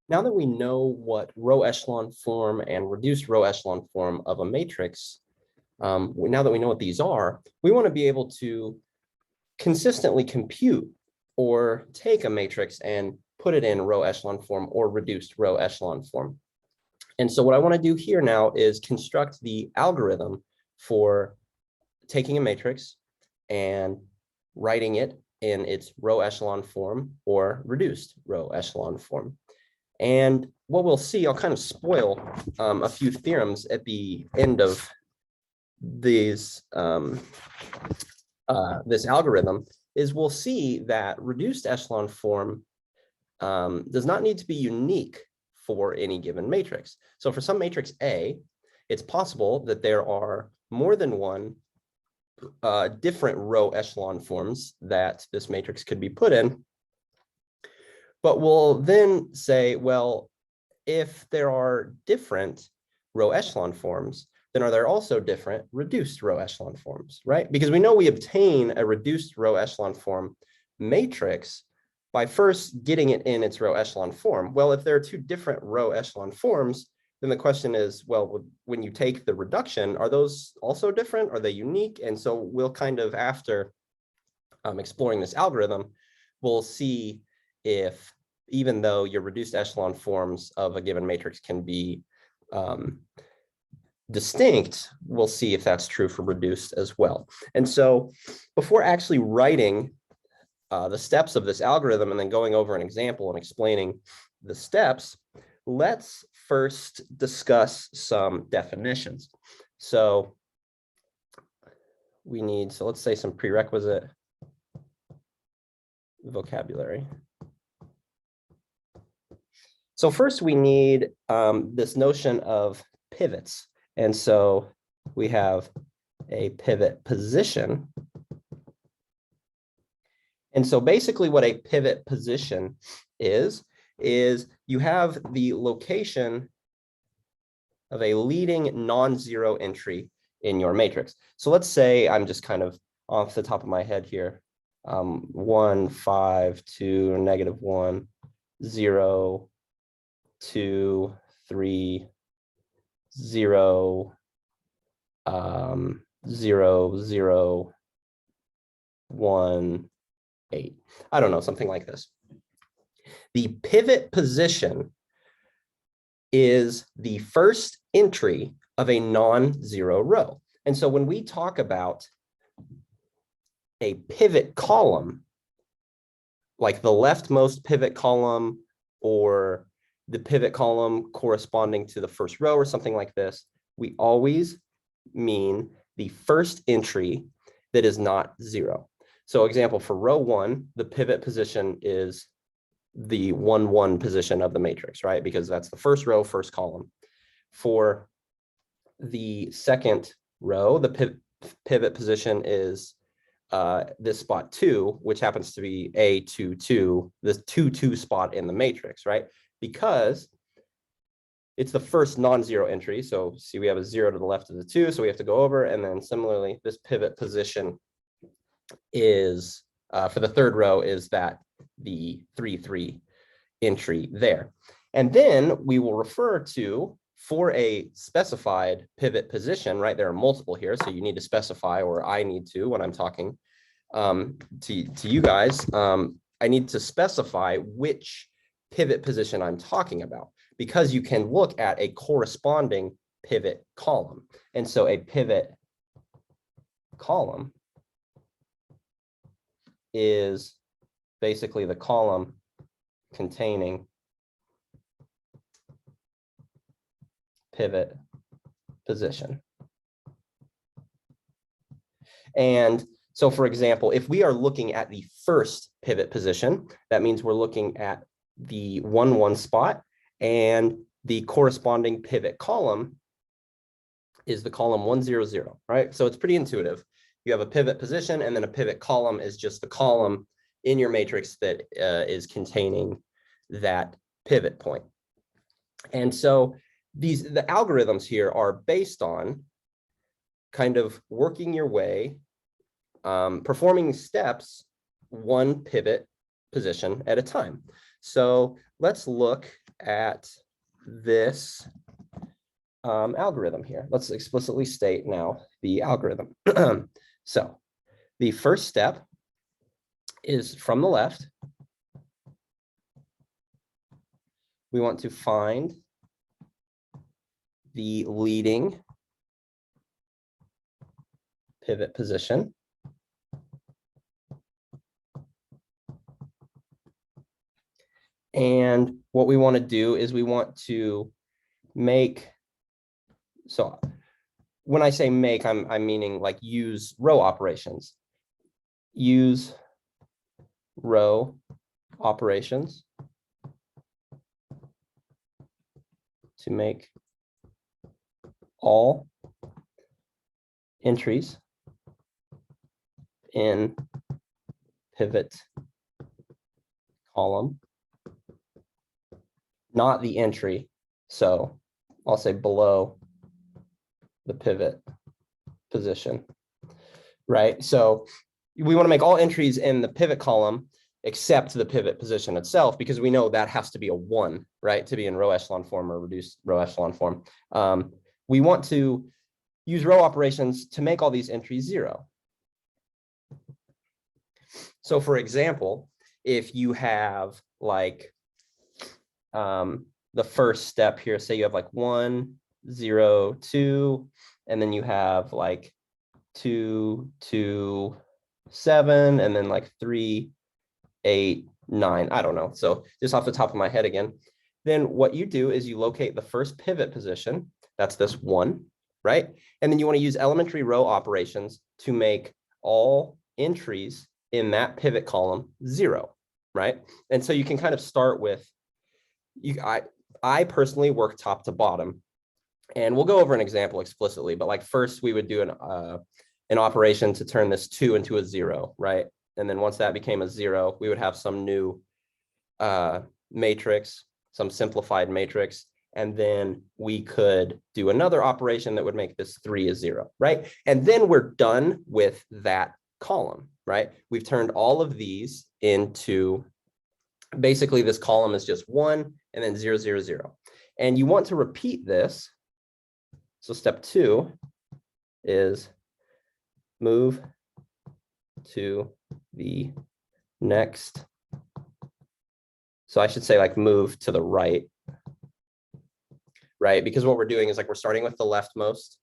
Now that we know what row echelon form and reduced row echelon form of a matrix, now that we know what these are, we want to be able to consistently compute or take a matrix and put it in row echelon form or reduced row echelon form. And so what I want to do here now is construct the algorithm for taking a matrix and writing it in its row echelon form or reduced row echelon form. And what we'll see, I'll kind of spoil a few theorems at the end of these this algorithm, is we'll see that reduced echelon form does not need to be unique for any given matrix. So for some matrix A, it's possible that there are more than one different row echelon forms that this matrix could be put in. But we'll then say, well, if there are different row echelon forms, then are there also different reduced row echelon forms, right? Because we know we obtain a reduced row echelon form matrix by first getting it in its row echelon form. Well, if there are two different row echelon forms, then the question is, well, when you take the reduction, are those also different? Are they unique? And so we'll kind of, after exploring this algorithm, we'll see if, even though your reduced echelon forms of a given matrix can be distinct, we'll see if that's true for reduced as well. And so before actually writing the steps of this algorithm and then going over an example and explaining the steps, let's first discuss some definitions. So we need, so let's say some prerequisite vocabulary. So first we need this notion of pivots. And so we have a pivot position. And so basically what a pivot position is you have the location of a leading non-zero entry in your matrix. So let's say, I'm just kind of off the top of my head here, 1, 5, 2, -1, 0, 2, 3, 0, 0, 0, 1, 8. I don't know, something like this. The pivot position is the first entry of a non-zero row. And so when we talk about a pivot column, like the leftmost pivot column or the pivot column corresponding to the first row or something like this, we always mean the first entry that is not 0. So example, for row 1, the pivot position is the 1, 1 position of the matrix, right? Because that's the first row, first column. For the second row, the pivot position is this spot 2, which happens to be A2, 2, this 2, 2 spot in the matrix, right? Because it's the first non-zero entry. So see, we have a 0 to the left of the 2, so we have to go over. And then similarly, this pivot position is, for the third row, is that the 3, 3 entry there. And then we will refer to, for a specified pivot position, right? There are multiple here, so you need to specify, or I need to, when I'm talking to you guys, I need to specify which pivot position I'm talking about, because you can look at a corresponding pivot column. And so a pivot column is basically the column containing pivot position. And so, for example, if we are looking at the first pivot position, that means we're looking at the 1, 1 spot, and the corresponding pivot column is the column 1, 0, 0, right? So it's pretty intuitive. You have a pivot position, and then a pivot column is just the column in your matrix that is containing that pivot point. And so the algorithms here are based on kind of working your way, performing steps one pivot position at a time. So let's look at this algorithm here. Let's explicitly state now the algorithm. So the first step is from the left. We want to find the leading pivot position. And what we want to do is we want to make, so when I say make, I'm meaning like use row operations. Use row operations to make all entries in pivot column, not the entry. So I'll say below the pivot position, right? So we want to make all entries in the pivot column except the pivot position itself, because we know that has to be a 1, right, to be in row echelon form or reduced row echelon form. We want to use row operations to make all these entries 0. So for example, if you have like the first step here, say you have like 1, 0, 2, and then you have like 2, 2, 7, and then like 3, 8, 9, I don't know. So just off the top of my head again, then what you do is you locate the first pivot position. That's this 1, right? And then you want to use elementary row operations to make all entries in that pivot column 0, right? And so you can kind of start with, I personally work top to bottom, and we'll go over an example explicitly, but like first we would do an operation to turn this 2 into a 0, right? And then once that became a 0, we would have some new matrix, some simplified matrix, and then we could do another operation that would make this 3 a 0, right? And then we're done with that column, right? We've turned all of these into, basically this column is just 1 and then 0, 0, 0. And you want to repeat this. So step 2 is move to the next. So I should say like move to the right, right? Because what we're doing is like we're starting with the leftmost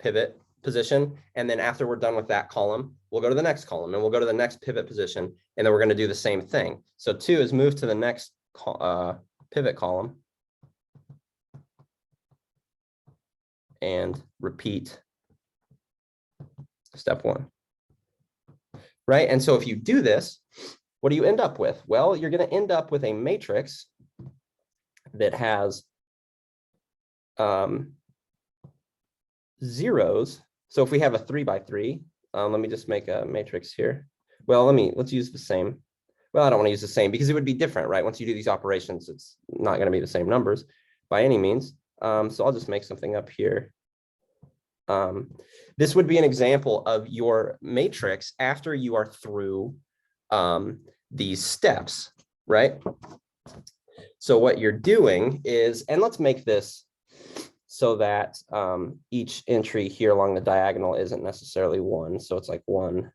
pivot position, and then after we're done with that column, we'll go to the next column, and we'll go to the next pivot position, and then we're going to do the same thing. So 2 is move to the next pivot column and repeat step 1, right? And so if you do this, what do you end up with? Well, you're going to end up with a matrix that has zeros. So if we have a 3 by 3, let me just make a matrix here. Well, let's use the same. Well, I don't want to use the same because it would be different, right? Once you do these operations, it's not going to be the same numbers by any means. So I'll just make something up here. This would be an example of your matrix after you are through these steps, right? So what you're doing is, and let's make this so that each entry here along the diagonal isn't necessarily 1. So it's like 1,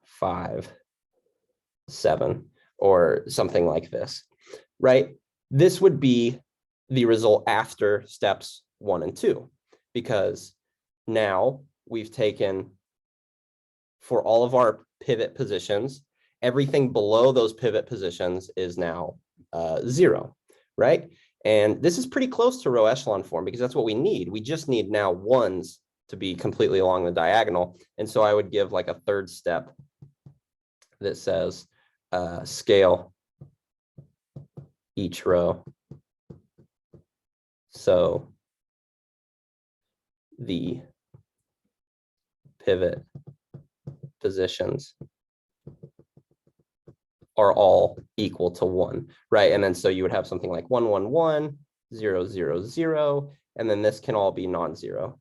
5, 7, or something like this, right? This would be the result after steps 1 and 2, because now we've taken, for all of our pivot positions, everything below those pivot positions is now 0, right? And this is pretty close to row echelon form because that's what we need. We just need now 1s to be completely along the diagonal. And so I would give like a third step that says scale each row. So the pivot positions are all equal to 1, right? And then so you would have something like 1, 1, 1, 0, 0, 0, and then this can all be non-zero,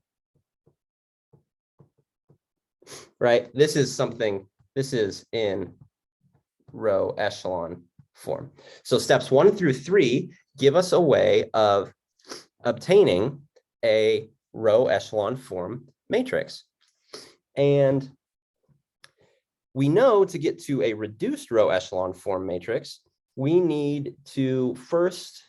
right? This is in row echelon form. So steps 1 through 3 give us a way of obtaining a row echelon form matrix. And we know to get to a reduced row echelon form matrix, we need to first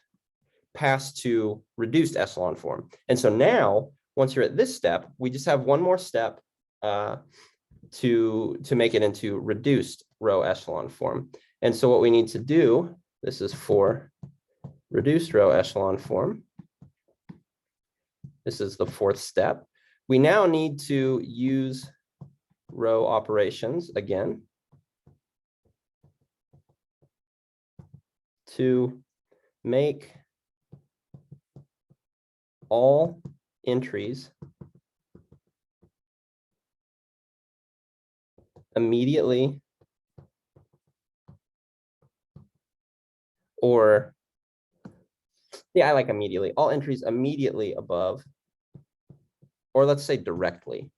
pass to reduced echelon form. And so now, once you're at this step, we just have one more step to make it into reduced row echelon form. And so what we need to do, this is for reduced row echelon form. This is the 4th step. We now need to use row operations again to make all entries immediately or, yeah, I like immediately, all entries immediately above, or let's say directly.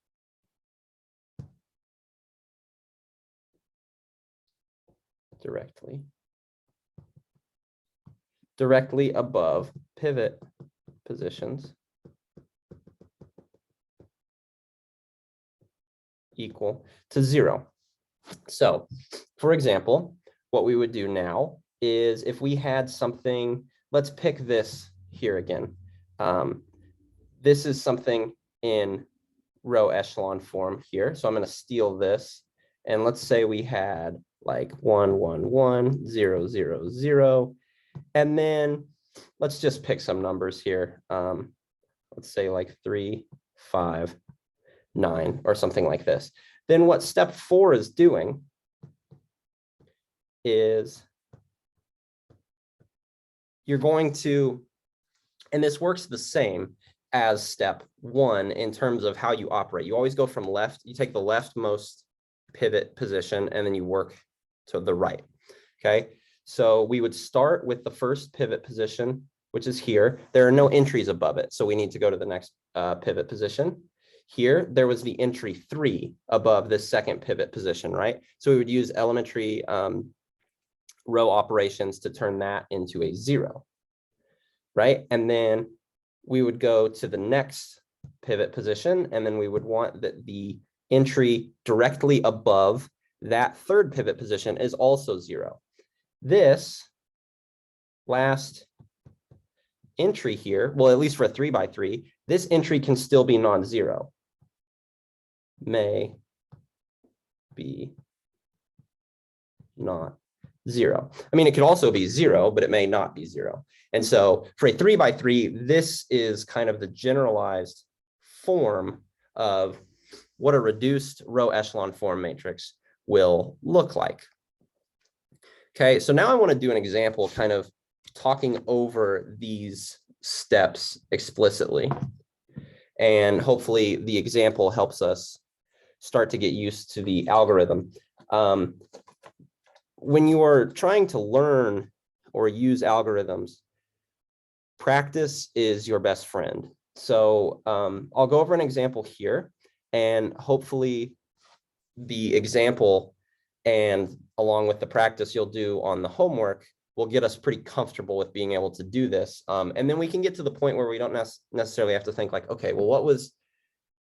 Directly above pivot positions equal to 0. So, for example, what we would do now is if we had something, let's pick this here again. This is something in row echelon form here. So I'm going to steal this. And let's say we had like 1, 1, 1, 0, 0, 0. And then let's just pick some numbers here. Let's say like 3, 5, 9, or something like this. Then what step 4 is doing is you're going to, and this works the same as step 1 in terms of how you operate. You always go from left, you take the leftmost pivot position, and then you work to the right, okay? So we would start with the first pivot position, which is here. There are no entries above it, so we need to go to the next pivot position. Here, there was the entry 3 above this second pivot position, right? So we would use elementary row operations to turn that into a 0, right? And then we would go to the next pivot position, and then we would want that the entry directly above that third pivot position is also 0. This last entry here, well, at least for a 3x3, this entry can still be non-zero. May be not 0. I mean, it could also be 0, but it may not be 0. And so for a 3x3, this is kind of the generalized form of what a reduced row echelon form matrix will look like. Okay, so now I want to do an example kind of talking over these steps explicitly. And hopefully the example helps us start to get used to the algorithm. When you are trying to learn or use algorithms, practice is your best friend. So I'll go over an example here, and hopefully the example and along with the practice you'll do on the homework will get us pretty comfortable with being able to do this. And then we can get to the point where we don't necessarily have to think like, okay, well, what was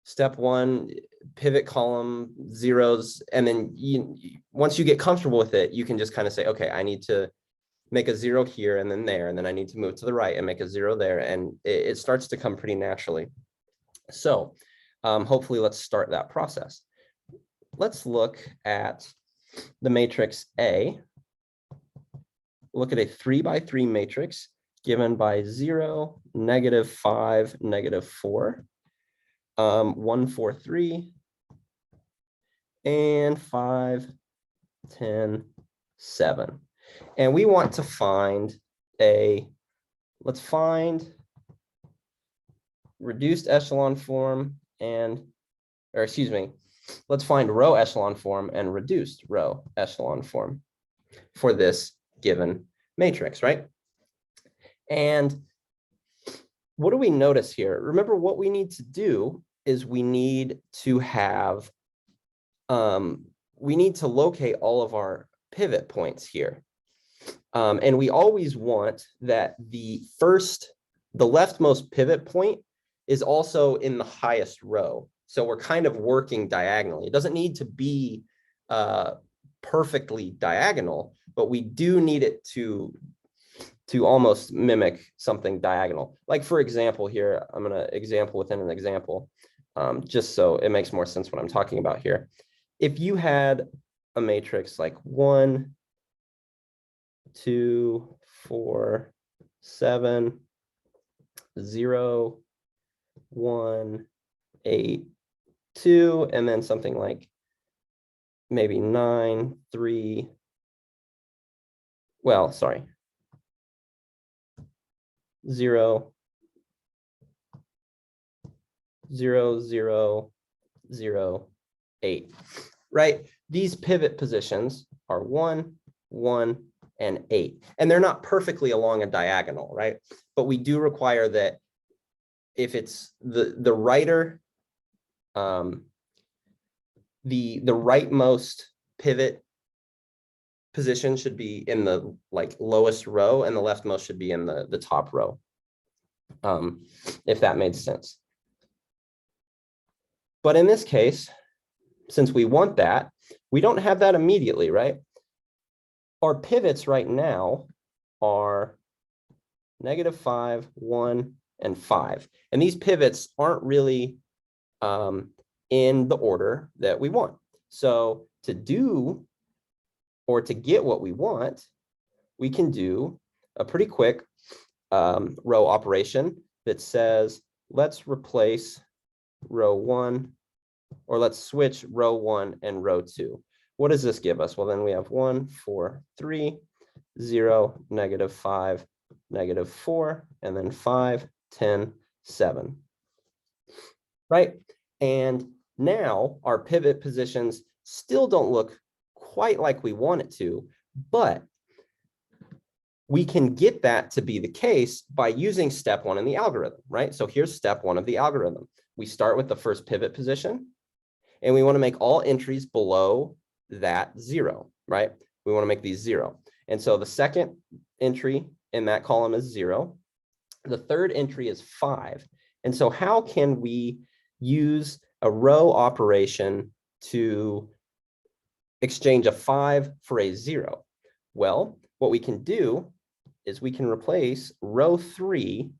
step 1, pivot column, zeros, and then once you get comfortable with it, you can just kind of say, okay, I need to make a 0 here and then there, and then I need to move to the right and make a 0 there, and it starts to come pretty naturally. So hopefully let's start that process. Let's look at the matrix A. Look at a 3x3 matrix given by 0, -5, -4. 1, 4, 3, and 5, 10, 7. And we want to find let's find reduced echelon form let's find row echelon form and reduced row echelon form for this given matrix, right? And what do we notice here? Remember, what we need to do is we need to have, we need to locate all of our pivot points here. And we always want that the leftmost pivot point is also in the highest row. So we're kind of working diagonally. It doesn't need to be perfectly diagonal, but we do need it to almost mimic something diagonal. Like for example here, I'm going to example within an example, just so it makes more sense what I'm talking about here. If you had a matrix like 1, 2, 4, 7, 0, 1, 8, 2, and then something like maybe 9, 3, well, sorry, 0, 0, 0, 0, 8, right? These pivot positions are 1, 1, and 8. And they're not perfectly along a diagonal, right? But we do require that if it's the righter, the rightmost pivot position should be in the lowest row, and the leftmost should be in the top row, if that made sense. But in this case, since we want that, we don't have that immediately, right? Our pivots right now are -5, 1, and 5. And these pivots aren't really in the order that we want. So to do or to get what we want, we can do a pretty quick row operation that says, let's replace row 1, or let's switch row 1 and row 2. What does this give us? Well, then we have 1, 4, 3, 0, -5, -4, and then 5, 10, 7. Right? And now our pivot positions still don't look quite like we want it to, but we can get that to be the case by using step 1 in the algorithm, right? So here's step 1 of the algorithm. We start with the first pivot position, and we want to make all entries below that 0, right? We want to make these 0. And so the second entry in that column is 0. The third entry is 5. And so how can we use a row operation to exchange a 5 for a 0? Well, what we can do is we can replace row 3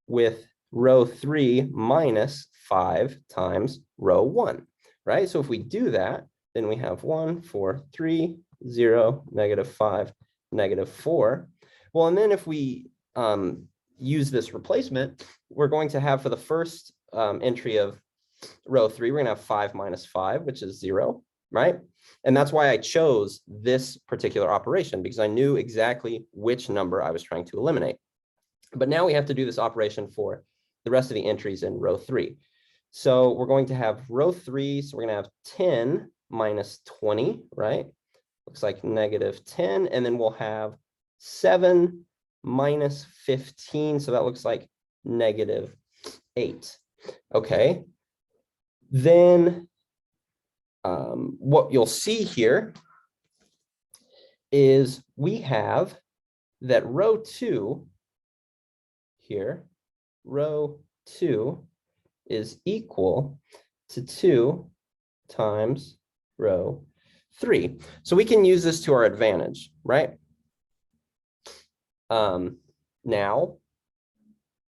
with row 3 minus 5 times row 1, right? So if we do that, then we have 1, 4, 3, 0, -5, -4. Well, and then if we use this replacement, we're going to have for the first entry of row 3, we're going to have 5 minus 5, which is 0, right? And that's why I chose this particular operation, because I knew exactly which number I was trying to eliminate. But now we have to do this operation for the rest of the entries in row 3. So we're going to have row 3, so we're going to have 10 minus 20, right? Looks like -10, and then we'll have 7 minus 15, so that looks like -8. Okay, then what you'll see here is we have that row 2 here, row 2 is equal to 2 times row 3. So we can use this to our advantage, right? Now,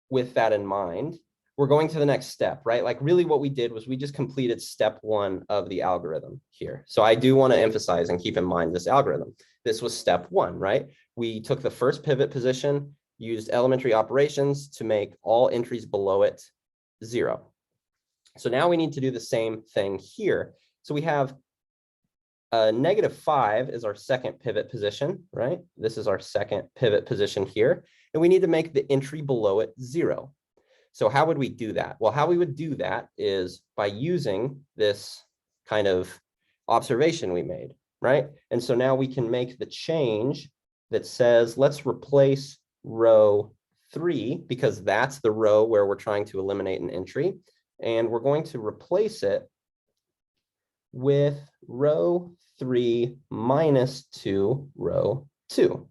with that in mind, we're going to the next step, right? Like really what we did was we just completed step 1 of the algorithm here. So I do want to emphasize and keep in mind this algorithm. This was step 1, right? We took the first pivot position, used elementary operations to make all entries below it 0. So now we need to do the same thing here. So we have -5 is our second pivot position, right? This is our second pivot position here. And we need to make the entry below it 0. So how would we do that? Well, how we would do that is by using this kind of observation we made, right? And so now we can make the change that says, let's replace row 3, because that's the row where we're trying to eliminate an entry. And we're going to replace it with row 3 minus 2 row 2,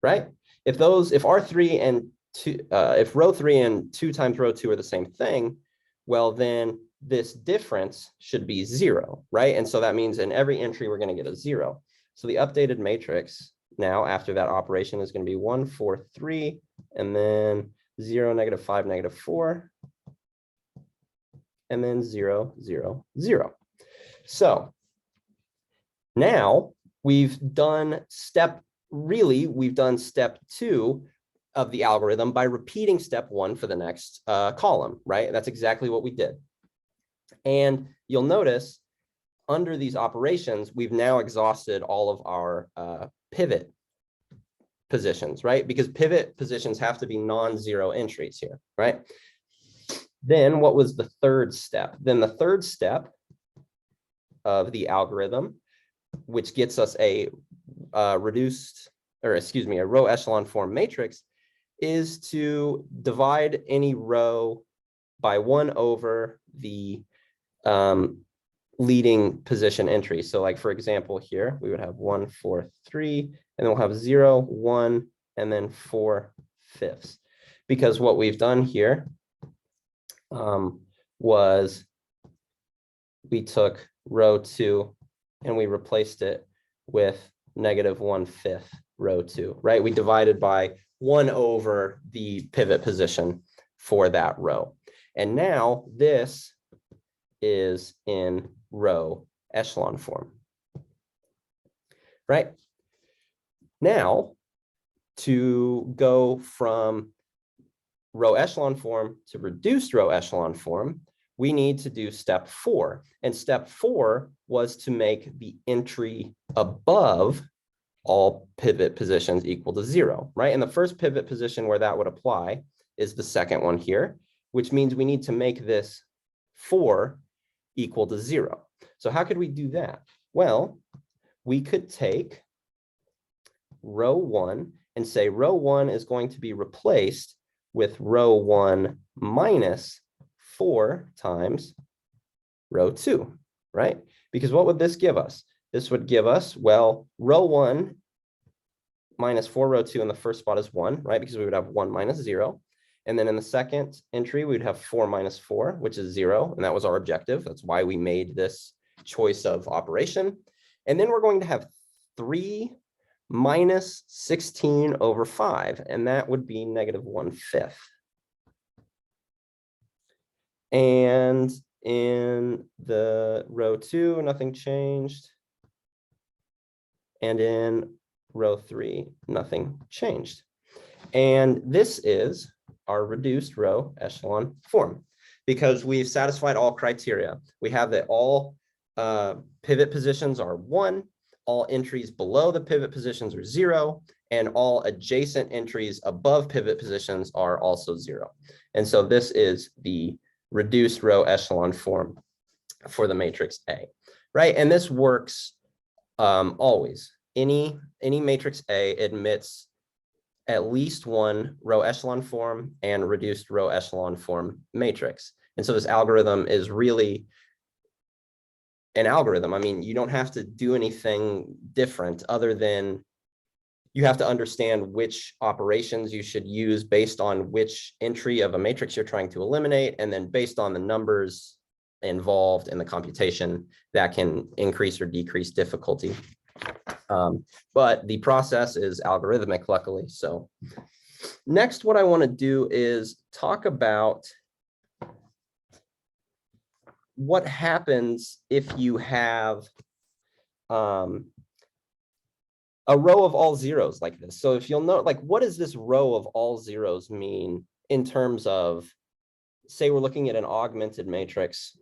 right? If R3 and 2, if row 3 and 2 times row 2 are the same thing, well, then this difference should be 0, right? And so that means in every entry, we're going to get a 0. So the updated matrix now after that operation is going to be 1, 4, 3, and then 0, -5, -4, and then 0, 0, 0. So now we've done step 2 of the algorithm by repeating step 1 for the next column, right? That's exactly what we did. And you'll notice under these operations, we've now exhausted all of our pivot positions, right? Because pivot positions have to be non-zero entries here, right? Then what was the third step? Then the third step of the algorithm, which gets us a row echelon form matrix, is to divide any row by 1 over the leading position entry. So like, for example, here, we would have 1, 4, 3, and then we'll have 0, 1, and then 4/5. Because what we've done here was we took row 2 and we replaced it with -1/5 row 2, right? We divided by 1 over the pivot position for that row. And now this is in row echelon form, right? Now, to go from row echelon form to reduced row echelon form, we need to do step 4. And step 4 was to make the entry above all pivot positions equal to 0, right? And the first pivot position where that would apply is the second one here, which means we need to make this 4 equal to 0. So how could we do that? Well, we could take row 1 and say row 1 is going to be replaced with row 1 minus 4 times row 2, right? Because what would this give us? This would give us, well, row 1 minus 4 row 2 in the first spot is 1, right? Because we would have 1 minus 0. And then in the second entry, we'd have 4 minus 4, which is 0. And that was our objective. That's why we made this choice of operation. And then we're going to have 3 minus 16 over 5. And that would be -1/5. And in the row 2, nothing changed. And in row 3, nothing changed. And this is our reduced row echelon form, because we've satisfied all criteria. We have that all pivot positions are 1, all entries below the pivot positions are 0, and all adjacent entries above pivot positions are also 0. And so this is the reduced row echelon form for the matrix A, right? And this works always. Any matrix A admits at least one row echelon form and reduced row echelon form matrix. And so this algorithm is really an algorithm. I mean, you don't have to do anything different other than you have to understand which operations you should use based on which entry of a matrix you're trying to eliminate. And then based on the numbers involved in the computation, that can increase or decrease difficulty. But the process is algorithmic, luckily. So next, what I want to do is talk about what happens if you have a row of all zeros like this. So if you'll note, like, what does this row of all zeros mean in terms of, say, we're looking at an augmented matrix.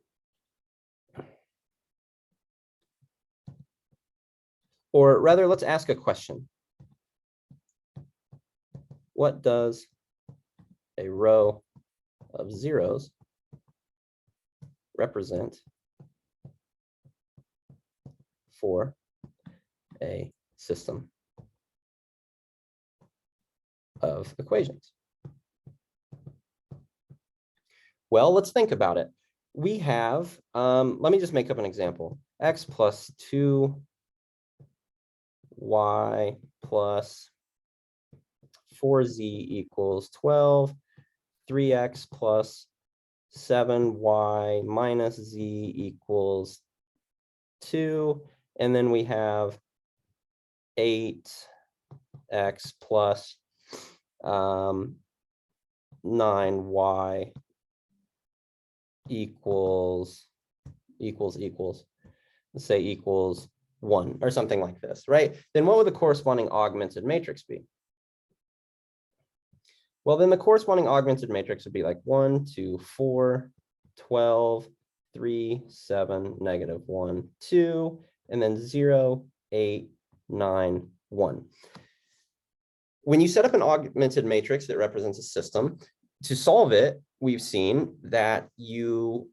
Or rather, let's ask a question. What does a row of zeros represent for a system of equations? Well, let's think about it. We have, let me just make up an example. X plus 2y plus 4z equals 12, 3x plus 7y minus z equals 2, and then we have 8x plus 9y equals, let's say equals 1 or something like this, right? Then what would the corresponding augmented matrix be? Well, then the corresponding augmented matrix would be like 1, 2, 4, 12, 3, 7, negative 1, 2, and then 0, 8, 9, 1. When you set up an augmented matrix that represents a system, to solve it, we've seen that you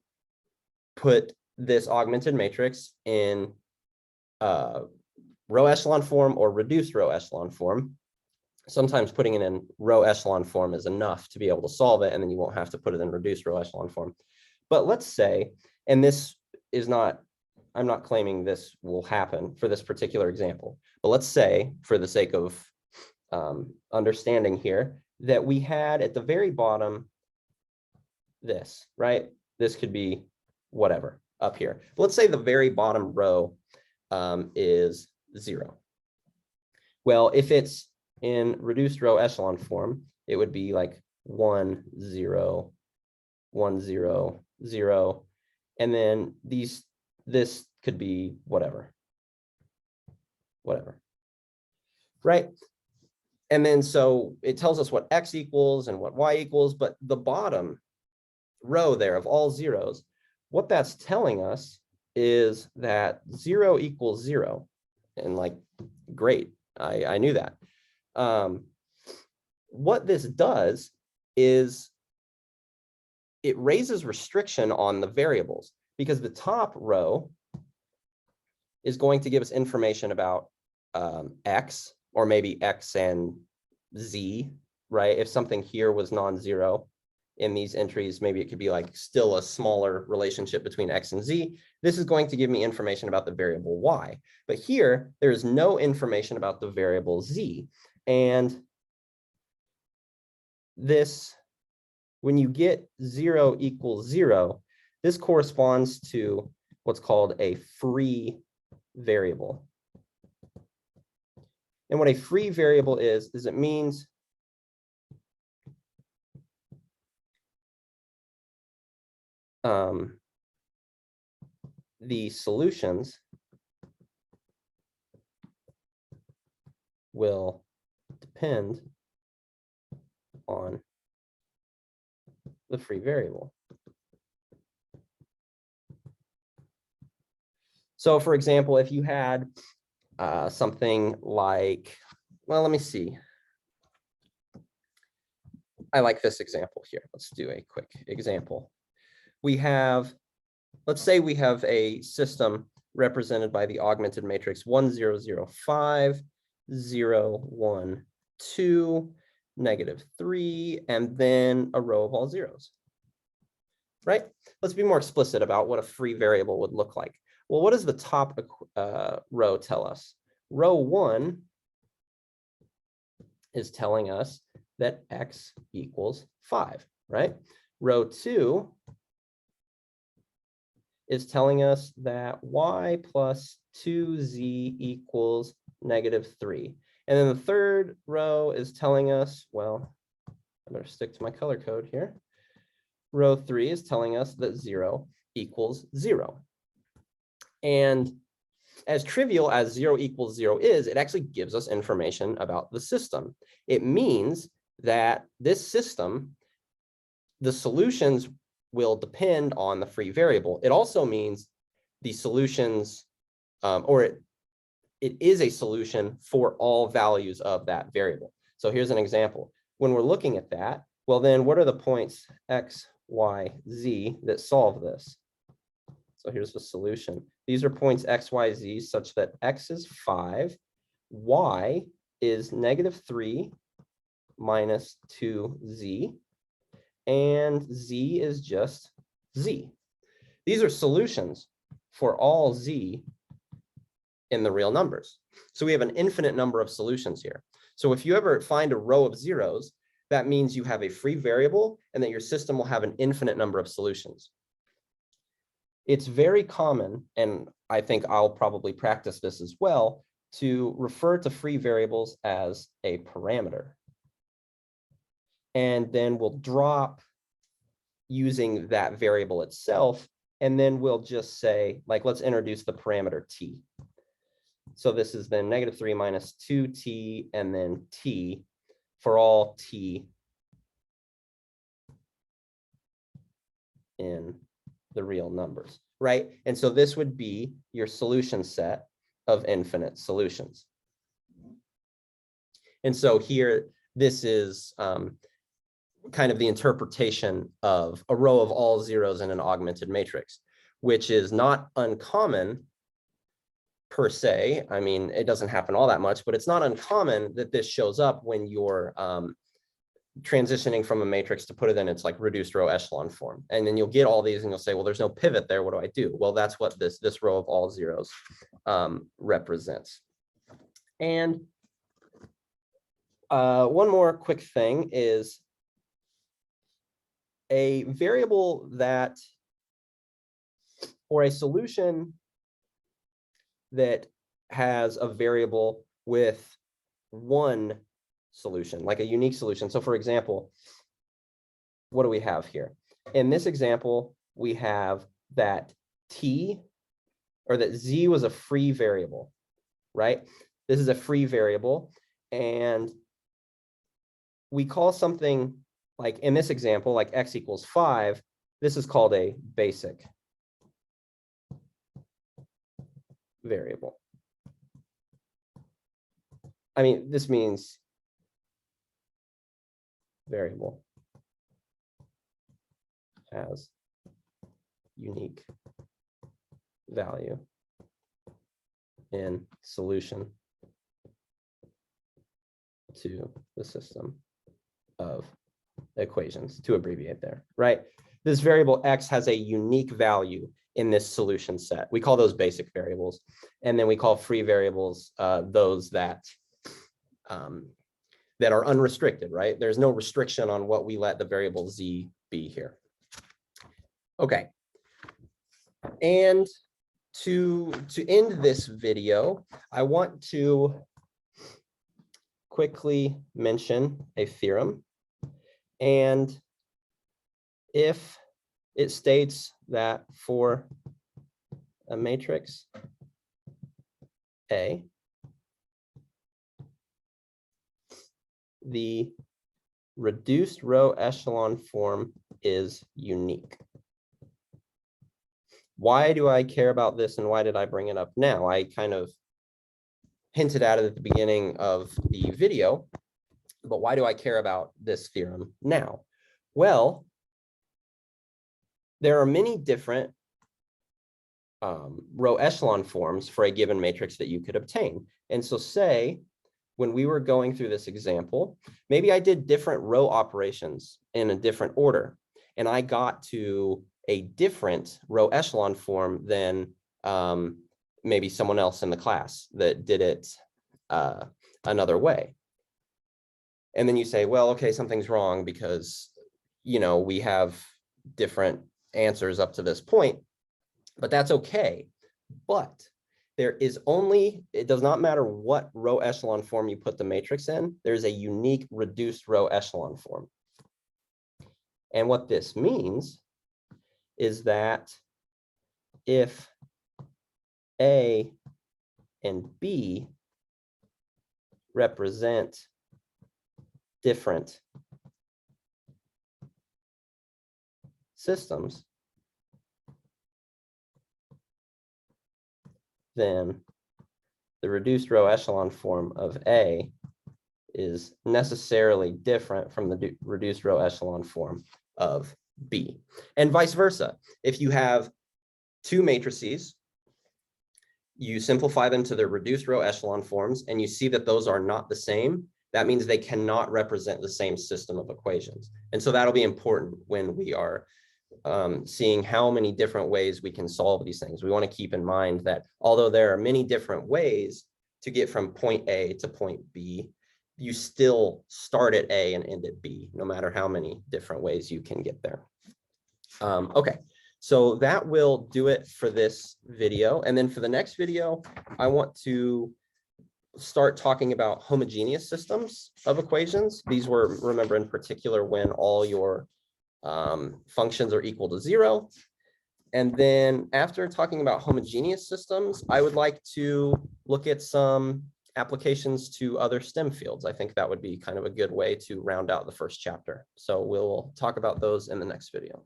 put this augmented matrix in row echelon form or reduced row echelon form. Sometimes putting it in row echelon form is enough to be able to solve it, and then you won't have to put it in reduced row echelon form. But let's say, and this is not, I'm not claiming this will happen for this particular example, but let's say, for the sake of understanding here, that we had at the very bottom this, right? This could be whatever up here. But let's say the very bottom row is 0. Well, if it's in reduced row echelon form, it would be like 1, 0, 1, 0, 0, and then this could be whatever, right? And then so it tells us what x equals and what y equals, but the bottom row there of all zeros, what that's telling us is that 0 equals 0. And like, great, I knew that. What this does is it raises restriction on the variables, because the top row is going to give us information about x, or maybe x and z, right? If something here was non-zero in these entries, maybe it could be like still a smaller relationship between x and z. This is going to give me information about the variable y. But here, there is no information about the variable z. And this, when you get 0 equals 0, this corresponds to what's called a free variable. And what a free variable is it means the solutions will depend on the free variable. So for example, if you had something like, well, let me see. I like this example here. Let's do a quick example. We have, let's say we have a system represented by the augmented matrix 1, 0, 0, 5, 0, 1, 2, negative 3, and then a row of all zeros, right? Let's be more explicit about what a free variable would look like. Well, what does the top row tell us? Row 1 is telling us that x equals 5, right? Row 2 is telling us that y plus 2z equals negative 3. And then the third row is telling us, well, I better stick to my color code here. Row 3 is telling us that 0 equals 0. And as trivial as 0 equals 0 is, it actually gives us information about the system. It means that this system, the solutions will depend on the free variable. It also means the solutions, it is a solution for all values of that variable. So here's an example. When we're looking at that, well, then what are the points x, y, z that solve this? So here's the solution. These are points x, y, z such that x is 5, y is negative 3 minus 2z, and z is just z. These are solutions for all z in the real numbers. So we have an infinite number of solutions here. So if you ever find a row of zeros, that means you have a free variable and that your system will have an infinite number of solutions. It's very common, and I think I'll probably practice this as well, to refer to free variables as a parameter. And then we'll drop using that variable itself, and then we'll just say, like, let's introduce the parameter t. So this is then -3 minus 2t, and then t for all t in the real numbers, right? And so this would be your solution set of infinite solutions. And so here, this is kind of the interpretation of a row of all zeros in an augmented matrix, which is not uncommon per se. I mean, it doesn't happen all that much, but it's not uncommon that this shows up when you're transitioning from a matrix to put it in its like reduced row echelon form. And then you'll get all these and you'll say, well, there's no pivot there. What do I do? Well, that's what this row of all zeros represents. And one more quick thing is a variable that, or a solution that has a variable with one solution, like a unique solution. So for example, what do we have here? In this example, we have that t, or that z was a free variable, right? This is a free variable, and we call something, like in this example, like x equals 5, this is called a basic variable. I mean, this means variable has unique value in solution to the system of equations, to abbreviate there, right? This variable x has a unique value in this solution set. We call those basic variables. And then we call free variables those that that are unrestricted, right? There's no restriction on what we let the variable z be here. Okay. And to end this video, I want to quickly mention a theorem. And if it states that for a matrix A, the reduced row echelon form is unique. Why do I care about this, and why did I bring it up now? I kind of hinted at it at the beginning of the video, but why do I care about this theorem now? Well, there are many different row echelon forms for a given matrix that you could obtain. And so say, when we were going through this example, maybe I did different row operations in a different order, and I got to a different row echelon form than maybe someone else in the class that did it another way. And then you say, well, okay, something's wrong because, you know, we have different answers up to this point, but that's okay. But there is only, it does not matter what row echelon form you put the matrix in, there's a unique reduced row echelon form. And what this means is that if A and B represent different systems, then the reduced row echelon form of A is necessarily different from the reduced row echelon form of B, and vice versa. If you have two matrices, you simplify them to their reduced row echelon forms, and you see that those are not the same, that means they cannot represent the same system of equations. And so that'll be important when we are seeing how many different ways we can solve these things. We want to keep in mind that although there are many different ways to get from point A to point B, you still start at A and end at B, no matter how many different ways you can get there. Okay, so that will do it for this video. And then for the next video, I want to start talking about homogeneous systems of equations. These were, remember, in particular, when all your functions are equal to 0. And then after talking about homogeneous systems, I would like to look at some applications to other STEM fields. I think that would be kind of a good way to round out the first chapter. So we'll talk about those in the next video.